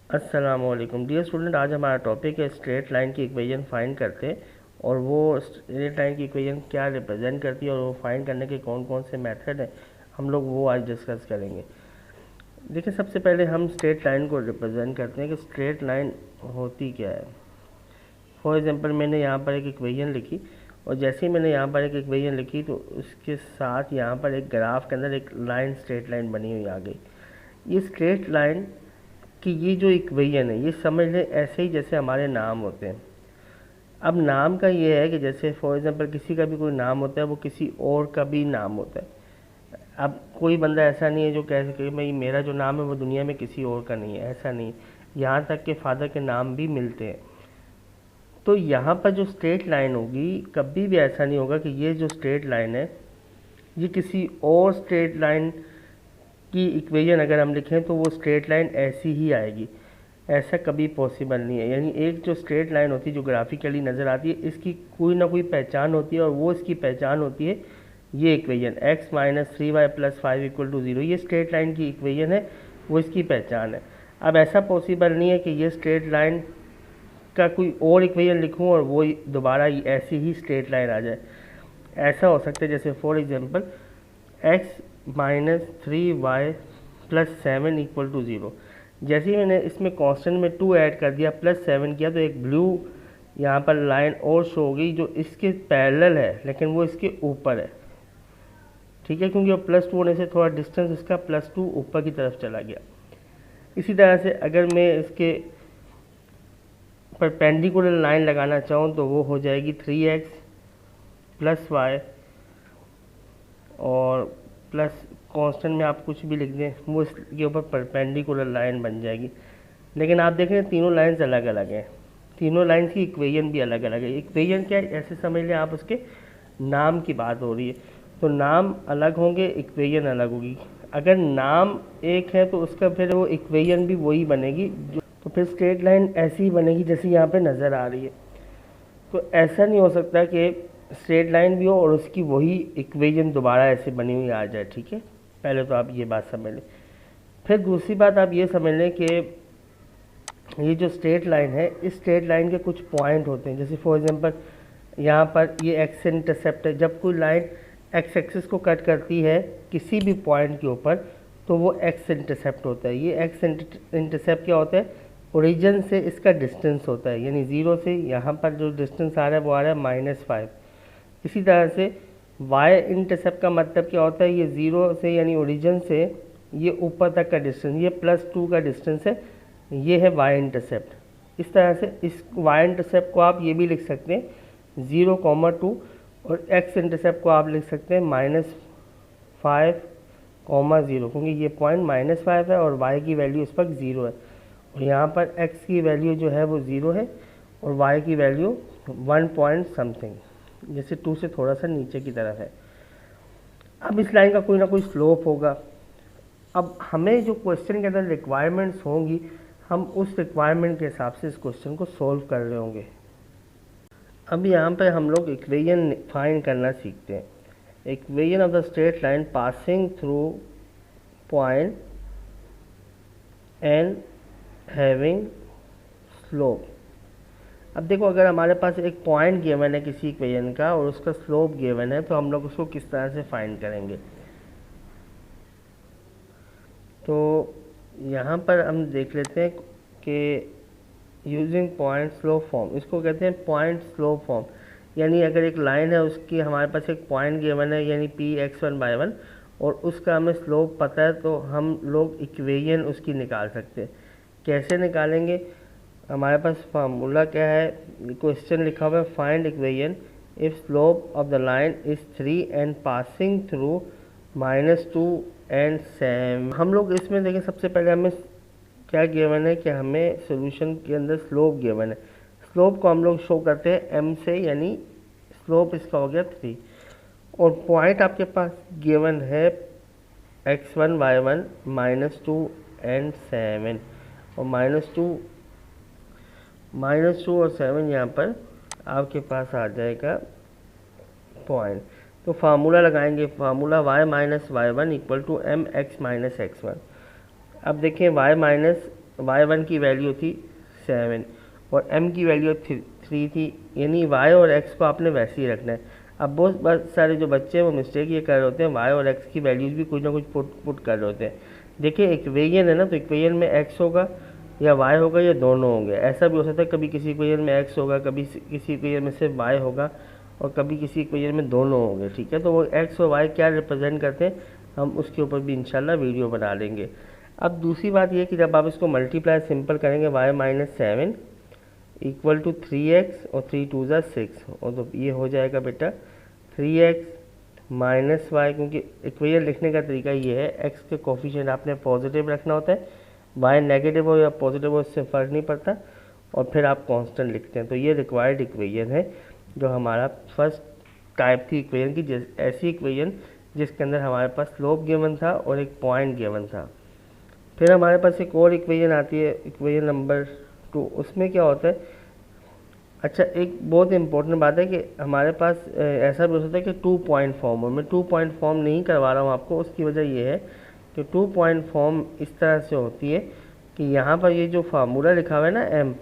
अस्सलाम वालेकुम dear student, आज हमारा टॉपिक है स्ट्रेट लाइन की इक्वेशन फाइंड करते हैं और वो स्ट्रेट लाइन की इक्वेशन क्या रिप्रेजेंट करती है और वो फाइंड करने के कौन कौन से मेथड हैं हम लोग वो आज डिस्कस करेंगे। देखिए, सबसे पहले हम स्ट्रेट लाइन को रिप्रेजेंट करते हैं कि स्ट्रेट लाइन होती क्या है। फॉर एग्जांपल, मैंने यहाँ पर एक इक्वेशन लिखी और जैसे ही मैंने यहाँ पर एक इक्वेशन लिखी तो उसके साथ यहाँ पर एक ग्राफ के अंदर एक लाइन स्ट्रेट लाइन बनी हुई आ गई। ये स्ट्रेट लाइन कि ये जो इक्वेशन है ये समझ लें ऐसे ही जैसे हमारे नाम होते हैं। अब नाम का ये है कि जैसे फॉर एग्जांपल किसी का भी कोई नाम होता है वो किसी और का भी नाम होता है। अब कोई बंदा ऐसा नहीं है जो कह सके भाई मेरा जो नाम है वो दुनिया में किसी और का नहीं है, ऐसा नहीं। यहाँ तक के फादर के नाम भी मिलते हैं। तो यहाँ पर जो स्ट्रेट लाइन होगी कभी भी ऐसा नहीं होगा कि ये जो स्ट्रेट लाइन है ये किसी और स्ट्रेट लाइन की इक्वेशन अगर हम लिखें तो वो स्ट्रेट लाइन ऐसी ही आएगी। ऐसा कभी पॉसिबल नहीं है। यानी एक जो स्ट्रेट लाइन होती है जो ग्राफिकली नज़र आती है इसकी कोई ना कोई पहचान होती है और वो इसकी पहचान होती है ये equation x minus 3y plus 5 equal to 0। ये स्ट्रेट लाइन की इक्वेशन है, वो इसकी पहचान है। अब ऐसा पॉसिबल नहीं है कि ये स्ट्रेट लाइन का कोई और इक्वेशन लिखूं और वो दोबारा ऐसी ही स्ट्रेट लाइन आ जाए। ऐसा हो सकता है जैसे for example x minus 3y plus 7 equal to 0। जैसे ही मैंने इसमें कांस्टेंट में 2 ऐड कर दिया प्लस 7 किया तो एक ब्लू यहाँ पर लाइन और शो हो गई जो इसके पैरेलल है लेकिन वो इसके ऊपर है। ठीक है, क्योंकि प्लस 2 होने से थोड़ा डिस्टेंस इसका प्लस 2 ऊपर की तरफ चला गया। इसी तरह से अगर मैं इसके परपेंडिकुलर लाइन लगाना चाहूँ तो वो हो जाएगी 3x प्लस वाई और प्लस कांस्टेंट में आप कुछ भी लिख दें वो इसके ऊपर परपेंडिकुलर लाइन बन जाएगी। लेकिन आप देख रहे हैं तीनों लाइंस अलग अलग हैं, तीनों लाइंस की इक्वेशन भी अलग अलग है। इक्वेशन क्या है ऐसे समझ लें आप, उसके नाम की बात हो रही है तो नाम अलग होंगे, इक्वेशन अलग होगी। अगर नाम एक है तो उसका फिर वो इक्वेशन भी वही बनेगी तो फिर स्ट्रेट लाइन ऐसी ही बनेगी जैसे यहाँ पे नज़र आ रही है। तो ऐसा नहीं हो सकता कि स्ट्रेट लाइन भी हो और उसकी वही इक्वेशन दोबारा ऐसे बनी हुई आ जाए। ठीक है, पहले तो आप ये बात समझ लें। फिर दूसरी बात आप ये समझ लें कि ये जो स्ट्रेट लाइन है इस स्ट्रेट लाइन के कुछ पॉइंट होते हैं। जैसे फॉर एग्जांपल यहाँ पर ये एक्स इंटरसेप्ट है। जब कोई लाइन एक्स एक्सिस को कट करती है किसी भी पॉइंट के ऊपर तो वो एक्स इंटरसेप्ट होता है। ये एक्स इंटरसेप्ट क्या होता है, ओरिजिन से इसका डिस्टेंस होता है। यानी ज़ीरो से यहाँ पर जो डिस्टेंस आ रहा है वो आ रहा है -5। इसी तरह से वाई इंटरसेप्ट का मतलब क्या होता है, ये ज़ीरो से यानी ओरिजिन से ये ऊपर तक का डिस्टेंस, ये +2 का डिस्टेंस है, ये है वाई इंटरसेप्ट। इस तरह से इस वाई इंटरसेप्ट को आप ये भी लिख सकते हैं 0,2 और एक्स इंटरसेप्ट को आप लिख सकते हैं -5,0 क्योंकि ये पॉइंट -5 है और वाई की वैल्यू इस वक्त 0 है और यहाँ पर एक्स की वैल्यू जो है वो 0 है और वाई की वैल्यू 1 पॉइंट समथिंग, जैसे 2 से थोड़ा सा नीचे की तरफ है। अब इस लाइन का कोई ना कोई स्लोप होगा। अब हमें जो क्वेश्चन के अंदर रिक्वायरमेंट्स होंगी हम उस रिक्वायरमेंट के हिसाब से इस क्वेश्चन को सॉल्व कर रहे होंगे। अब यहाँ पे हम लोग इक्वेशन फाइंड करना सीखते हैं। Equation of the straight line passing through point and having slope. अब देखो, अगर हमारे पास एक पॉइंट गिवन है किसी इक्वेशन का और उसका स्लोप गिवन है तो हम लोग उसको किस तरह से फाइंड करेंगे। तो यहाँ पर हम देख लेते हैं कि यूजिंग पॉइंट स्लोप फॉर्म, इसको कहते हैं पॉइंट स्लोप फॉर्म। यानी अगर एक लाइन है उसकी हमारे पास एक पॉइंट गिवन है यानी p(x1/1) और उसका हमें स्लोप पता है तो हम लोग इक्वेशन उसकी निकाल सकते हैं। कैसे निकालेंगे, हमारे पास फार्मूला क्या है, क्वेश्चन लिखा हुआ है find equation if slope of the line is 3 and passing through -2 and 7। हम लोग इसमें देखें, सबसे पहले हमें क्या गिवन है कि हमें सॉल्यूशन के अंदर स्लोप गिवन है। स्लोप को हम लोग शो करते हैं m से, यानी स्लोप इसका हो गया 3 और पॉइंट आपके पास गिवन है x1y1 -2 एंड 7 और -2 और 7 यहाँ पर आपके पास आ जाएगा पॉइंट। तो फार्मूला लगाएंगे, formula y - y1 = mx - x1। अब देखिए y - y1 की वैल्यू थी 7 और m की वैल्यू 3 थी, यानी y और x को आपने वैसे ही रखना है। अब बहुत सारे जो बच्चे हैं वो मिस्टेक ये कर रहे होते हैं, y और x की वैल्यूज़ भी कुछ ना कुछ पुट कर रहे होते हैं। देखिए इक्वेशन है ना, तो इक्वेशन में x होगा या y होगा या दोनों होंगे। ऐसा भी हो सकता है कभी किसी इक्वेशन में x होगा, कभी किसी इक्वेशन में सिर्फ y होगा और कभी किसी इक्वेशन में दोनों होंगे, ठीक है। तो वो x और y क्या रिप्रेजेंट करते हैं हम उसके ऊपर भी इंशाल्लाह वीडियो बना लेंगे। अब दूसरी बात ये कि जब आप इसको मल्टीप्लाई सिंपल करेंगे y minus 7 equal to 3x और 3 2 ज़ा 6, और तो ये हो जाएगा बेटा 3x माइनस वाई, क्योंकि इक्वेशन लिखने का तरीका ये है x के कोफिशिएंट आपने पॉजिटिव रखना होता है, y नेगेटिव हो या पॉजिटिव हो इससे फ़र्क नहीं पड़ता, और फिर आप कांस्टेंट लिखते हैं। तो ये रिक्वायर्ड इक्वेशन है जो हमारा फर्स्ट टाइप थी इक्वेशन की, ऐसी इक्वेशन जिसके अंदर हमारे पास स्लोप गिवन था और एक पॉइंट गिवन था। फिर हमारे पास एक और इक्वेशन आती है, इक्वेशन नंबर 2। उसमें क्या होता है, अच्छा एक बहुत इंपॉर्टेंट बात है कि हमारे पास ऐसा भी हो सकता है कि 2 पॉइंट फॉर्म हो। मैं 2 पॉइंट फॉर्म नहीं करवा रहा हूँ आपको, उसकी वजह ये है कि 2 पॉइंट फॉर्म इस तरह से होती है कि यहाँ पर ये जो फार्मूला लिखा हुआ है ना m,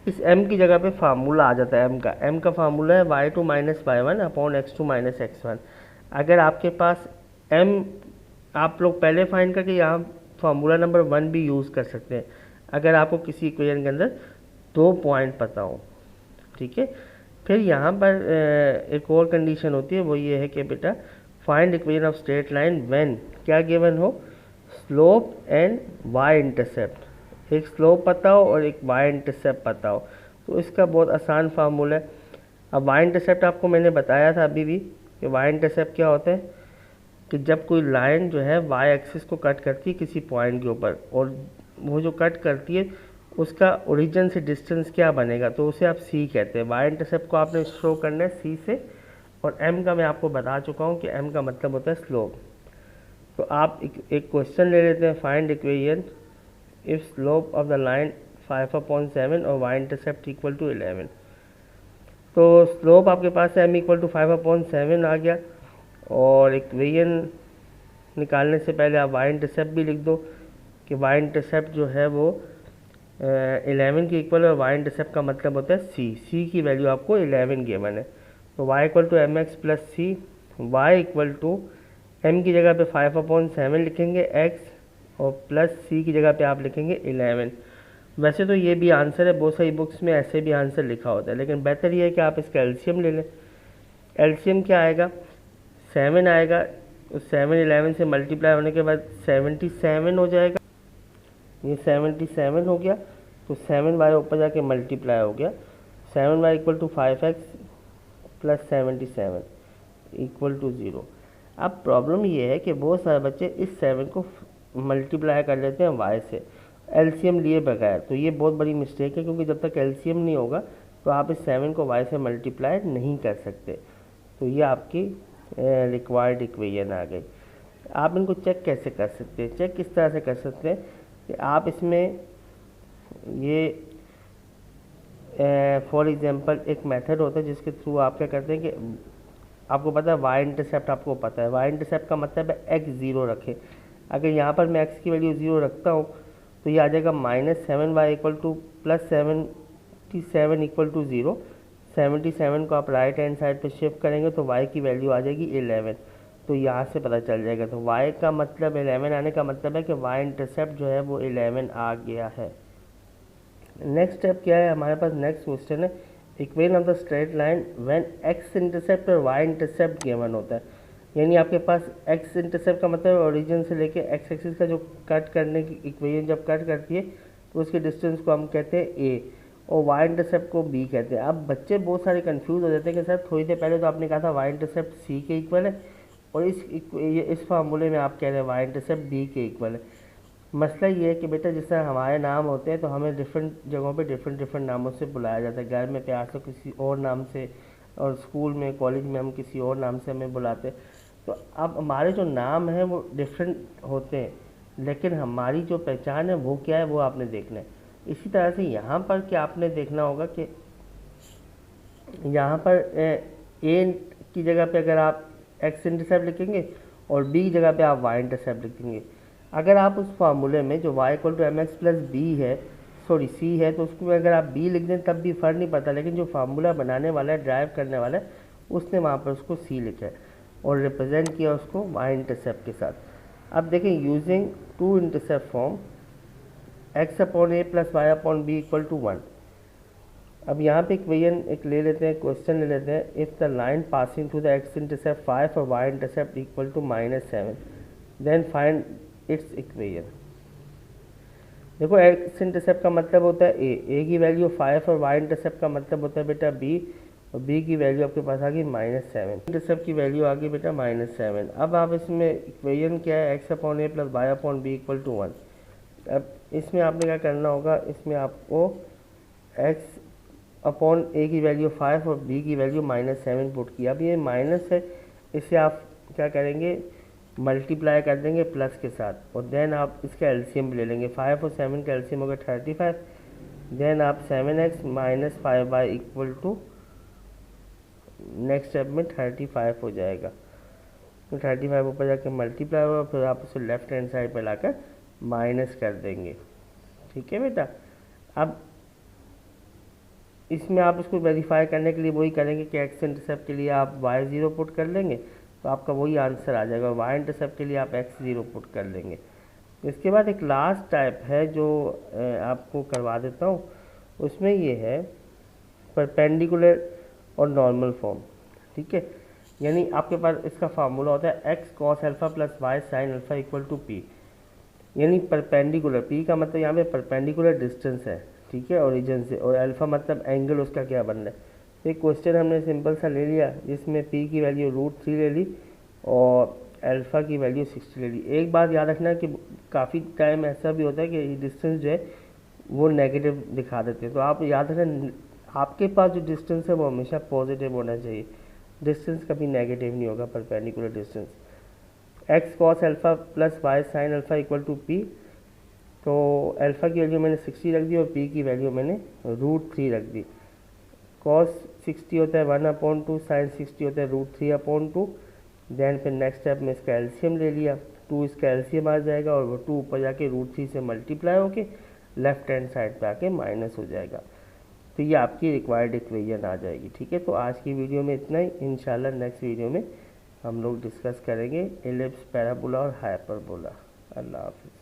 इस m की जगह पे फार्मूला आ जाता है। m का फार्मूला है y2 minus y1 upon x2 minus x1। अगर आपके पास m आप लोग पहले फाइंड करके यहाँ फार्मूला नंबर 1 भी यूज़ कर सकते हैं अगर आपको किसी इक्वेशन के अंदर 2 पॉइंट पता हो, ठीक है। फिर यहाँ पर एक और कंडीशन होती है, वो ये है कि बेटा find equation of straight line when क्या गिवन हो, स्लोप एंड वाई इंटरसेप्ट। एक स्लोप पता हो और एक वाई इंटरसेप्ट पता हो, तो इसका बहुत आसान फार्मूला है। अब वाई इंटरसेप्ट आपको मैंने बताया था अभी भी कि वाई इंटरसेप्ट क्या होता है कि जब कोई लाइन जो है वाई एक्सिस को कट करती है किसी पॉइंट के ऊपर, और वो जो कट करती है उसका ओरिजिन से डिस्टेंस क्या बनेगा, तो उसे आप सी कहते हैं। वाई इंटरसेप्ट को आपने शो करना है सी से, और एम का मैं आपको बता चुका हूँ कि एम का मतलब होता है स्लोप। तो आप एक क्वेश्चन ले लेते हैं, find equation if slope of the line 5/7 और वाई इंटरसेप्ट इक्वल टू 11। तो स्लोप आपके पास है m इक्वल टू 5/7 आ गया, और इक्वेशन निकालने से पहले आप वाई इंटरसेप्ट भी लिख दो कि वाई इंटरसेप्ट जो है वो 11 के इक्वल, और वाई इंटरसेप्ट का मतलब होता है सी की वैल्यू आपको 11 गिवन है। तो y equal to M X plus C, Y equal to m की जगह पे 5/7 लिखेंगे x, और प्लस c की जगह पे आप लिखेंगे 11। वैसे तो ये भी आंसर है, बहुत सारी बुक्स में ऐसे भी आंसर लिखा होता है, लेकिन बेहतर ये है कि आप इसका एलसीएम ले लें। एलसीएम क्या आएगा, 7 आएगा, 7 11 से मल्टीप्लाई होने के बाद 77 हो जाएगा, ये 77 हो गया। तो 7y ऊपर जाके मल्टीप्लाई हो गया, 7y equal to 5x plus 77 equal to 0। अब प्रॉब्लम ये है कि बहुत सारे बच्चे इस 7 को मल्टीप्लाई कर लेते हैं y से एलसीएम लिए बगैर। तो ये बहुत बड़ी मिस्टेक है, क्योंकि जब तक एलसीएम नहीं होगा तो आप इस 7 को y से मल्टीप्लाई नहीं कर सकते। तो ये आपकी रिक्वायर्ड इक्वेशन आ गई। आप इनको चेक कैसे कर सकते हैं, चेक किस तरह से कर सकते हैं कि आप इसमें ये फॉर एग्जांपल एक मेथड होता है जिसके थ्रू आप क्या करते हैं कि आपको पता है वाई इंटरसेप्ट, आपको पता है वाई इंटरसेप्ट का मतलब है x 0 रखें। अगर यहाँ पर मैं x की वैल्यू 0 रखता हूँ तो ये आ जाएगा -7y equal to plus 77 equal to 0। 77 को आप राइट हैंड साइड पे शिफ्ट करेंगे तो y की वैल्यू आ जाएगी 11। तो यहाँ से पता चल जाएगा, तो y का मतलब 11 आने का मतलब है कि y इंटरसेप्ट जो है वो 11 आ गया है। नेक्स्ट स्टेप क्या है हमारे पास, नेक्स्ट क्वेश्चन है equation of the straight line when x intercept और y इंटरसेप्ट गिवन होता है। यानी आपके पास x इंटरसेप्ट का मतलब ओरिजिन से लेके x एक्सिस का जो कट करने की इक्वेशन जब कट करती है तो उसके डिस्टेंस को हम कहते हैं a, और y इंटरसेप्ट को b कहते हैं। अब बच्चे बहुत सारे कंफ्यूज हो जाते हैं कि सर थोड़ी देर पहले तो आपने कहा था y इंटरसेप्ट c के इक्वल है, और इस फार्मूले में आप कह रहे हैं y इंटरसेप्ट b के इक्वल है। मसला ये है कि बेटा जिस तरह हमारे नाम होते हैं तो हमें डिफरेंट जगहों पे डिफरेंट नामों से बुलाया जाता है। घर में प्यार से किसी और नाम से, और स्कूल में कॉलेज में हम किसी और नाम से हमें बुलाते हैं। तो अब हमारे जो नाम हैं वो डिफरेंट होते हैं, लेकिन हमारी जो पहचान है वो क्या है वो आपने देखना है। इसी तरह से यहाँ पर क्या आपने देखना होगा कि यहाँ पर ए की जगह पे अगर आप एक्स इंटरसेप्ट लिखेंगे और बी की जगह पे आप वाई इंटरसेप्ट लिखेंगे। अगर आप उस फार्मूले में जो y equal to M X plus B है सॉरी सी है, तो उसको अगर आप बी लिख दें तब भी फ़र्क नहीं पड़ता, लेकिन जो फार्मूला बनाने वाला है, ड्राइव करने वाला है, उसने वहाँ पर उसको सी लिखा है और रिप्रेजेंट किया उसको वाई इंटरसेप्ट के साथ। अब देखें, using two intercept form x upon A plus Y upon B equal to 1। अब यहाँ पे इक्वेशन एक ले लेते हैं, क्वेश्चन ले लेते हैं। If the line passing through the x intercept 5 और y intercept equal to -7, then find its equation. देखो, x इंटरसेप्ट का मतलब होता है a की वैल्यू 5 और y इंटरसेप्ट का मतलब होता है बेटा b, और b की वैल्यू आपके पास आ गई -7, इंटरसेप्ट की वैल्यू आ गई बेटा -7। अब आप इसमें इक्वेशन क्या है, x upon A plus Y upon B equal to 1। अब इसमें आपने क्या करना होगा, इसमें आपको x अपॉन ए की वैल्यू 5 और b की वैल्यू -7 पुट किया। अब ये माइनस है, इसे आप क्या करेंगे, मल्टीप्लाई कर देंगे प्लस के साथ, और देन आप इसका एलसीएम ले लेंगे। 5 और 7 का एलसीएम होगा 35, देन आप 7x minus 5y equal to next step में 35 हो जाएगा। तो 35 ऊपर जाकर मल्टीप्लाई होगा, फिर आप उसे लेफ्ट हैंड साइड पर लाकर माइनस कर देंगे। ठीक है बेटा। अब इसमें आप इसको वेरीफाई करने के लिए वही करेंगे कि एक्स इंटरसेप्ट के लिए आप y0 पुट कर लेंगे, तो आपका वही आंसर आ जाएगा। y इंटरसेप्ट के लिए आप x0 पुट कर लेंगे। इसके बाद एक लास्ट टाइप है जो आपको करवा देता हूँ, उसमें ये है परपेंडिकुलर और नॉर्मल फॉर्म। ठीक है, यानी आपके पास इसका फार्मूला होता है x cos alpha plus y sin alpha equal to p, यानी परपेंडिकुलर, p का मतलब यहाँ पे परपेंडिकुलर डिस्टेंस है, ठीक है, ओरिजिन से, और अल्फ़ा मतलब एंगल उसका क्या बन रहा है। तो एक क्वेश्चन हमने सिंपल सा ले लिया जिसमें p की वैल्यू √3 ले ली और अल्फ़ा की वैल्यू 60 ले ली। एक बात याद रखना कि काफ़ी टाइम ऐसा भी होता है कि डिस्टेंस जो है वो नेगेटिव दिखा देते हैं, तो आप याद रखना आपके पास जो डिस्टेंस है वो हमेशा पॉजिटिव होना चाहिए, डिस्टेंस कभी नेगेटिव नहीं होगा, perpendicular distance. x cos alpha plus y sin alpha equal to p, तो अल्फ़ा की वैल्यू मैंने 60 रख दी और p की वैल्यू मैंने √3 रख दी। cos 60 होता है 1/2, sin 60 होता है √3/2। देन फिर नेक्स्ट स्टेप में इसका एलसीएम ले लिया, 2 इसका एलसीएम आ जाएगा और वो 2 ऊपर जाके √3 से मल्टीप्लाई होके लेफ्ट हैंड साइड पे आके माइनस हो जाएगा। तो ये आपकी रिक्वायर्ड इक्वेशन आ जाएगी। ठीक है, तो आज की वीडियो में इतना ही। इंशाल्लाह नेक्स्ट वीडियो में हम लोग डिस्कस करेंगे एलिप्स, पैराबोला और हाइपरबोला। अल्लाह हाफ़िज़।